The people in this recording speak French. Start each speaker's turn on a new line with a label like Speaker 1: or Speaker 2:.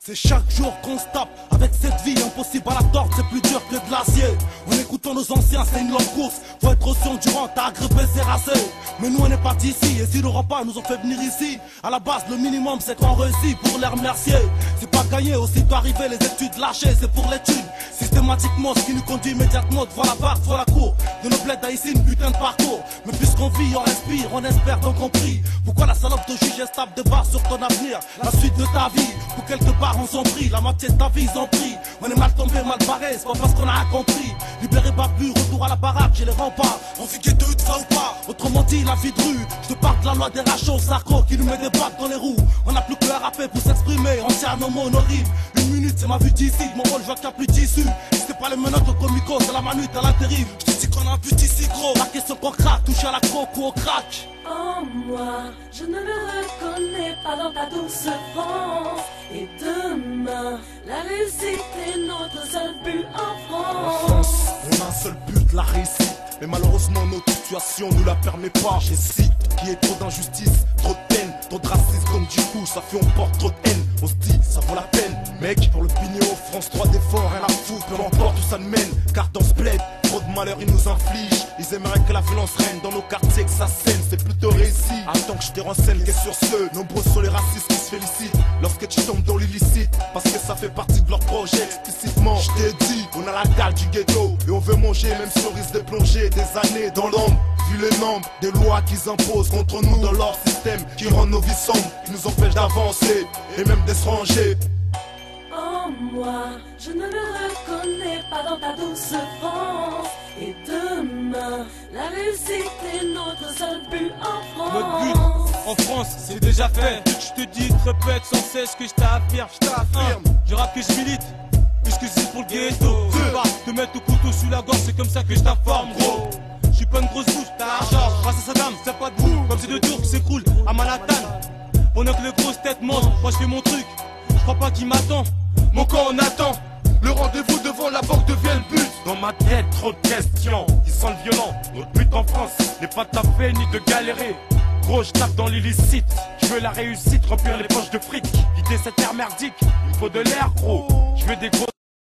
Speaker 1: C'est chaque jour qu'on se tape avec cette vie impossible à la tordre, c'est plus dur que de l'acier. En écoutant nos anciens, c'est une longue course. Faut être aussi endurant, t'as agrippé, c'est racé. Mais nous on est partis ici, et si le repas nous ont fait venir ici, à la base le minimum c'est qu'on réussit pour les remercier. C'est pas gagné, aussitôt arrivé les études lâchées, c'est pour l'étude. Systématiquement, ce qui nous conduit immédiatement devant la barre, devant la cour. De nos bleds à ici, une putain de parcours. Mais puisqu'on vit, on respire, on espère donc on prie. Pourquoi la salope de juge tape de barre sur ton avenir, la suite de ta vie? Pour quelque part on s'en prie, la moitié de ta vie ils ont pris. On est mal tombé, mal barré, c'est pas parce qu'on a rien compris. Libéré babu, retour à la baraque, j'ai les remparts. On vit que deux, tu vas ou pas? Autrement dit, la vie de rue. Je te parle de la loi des rachos, Sarko qui nous met des bacs dans les roues. On n'a plus que à rapper pour s'exprimer, on tient nos mots, nos rimes. Une minute, c'est ma vue d'ici, mon rôle, je vois qu'il n'y a plus d'issue. Si c'est pas les menottes au comico, c'est la manute à l'intérim. Je te dis qu'on a un but ici gros, la question qu'on craque, touche à la croque ou au crack.
Speaker 2: Oh moi, je ne me reconnais pas dans ta douce France. Et demain, la réussite est notre seul but en France.
Speaker 3: On a un seul but, la réussite. Mais malheureusement notre situation nous la permet pas. Je cite, qu'il y ait trop d'injustice, trop de peine, trop de racisme. Donc du coup ça fait on porte trop de haine. On se dit ça vaut la peine. Mec, pour le pignon, France 3 d'efforts, rien à foutre, peu importe où ça nous mène. Car dans ce bled, trop de malheur ils nous infligent. Ils aimeraient que la violence règne dans nos quartiers, que ça saigne, c'est plutôt réussi. Attends que je te renseigne, qu'est sur ce, nombreux sont les racistes qui se félicitent lorsque tu tombes dans l'illicite, parce que ça fait partie de leur projet explicitement. Je t'ai dit, on a la dalle du ghetto et on veut manger même si on risque de plonger des années dans l'ombre. Vu les nombres des lois qu'ils imposent contre nous dans leur système, qui rendent nos vies sombres, qui nous empêchent d'avancer et même de se ranger.
Speaker 2: Oh moi, je ne me reconnais pas dans ta douce France. Et demain, la réussite est notre seul but en France.
Speaker 4: Notre but en France, c'est déjà fait. Je te dis, te répète sans cesse que je t'affirme. Je rappe que je milite, puisque c'est pour le ghetto. Je veux pas te mettre au couteau sous la gorge, c'est comme ça que je t'informe, gros. Je suis pas une grosse bouche, t'as l'argent. Grâce à Saddam, c'est pas de boue. Comme ces deux tours qui s'écroulent à Manhattan. Pendant que les grosses têtes mangent, moi je fais mon truc. Je crois pas qu'il m'attend. Mon camp on attend. Le rendez-vous devant la banque devient le but.
Speaker 5: Dans ma tête, trop de questions qui sentent violent. Notre but en France n'est pas de taper ni de galérer. Gros, je tape dans l'illicite. Je veux la réussite, remplir les poches de fric. Vider cette terre merdique, il me faut de l'air, gros. Je veux des gros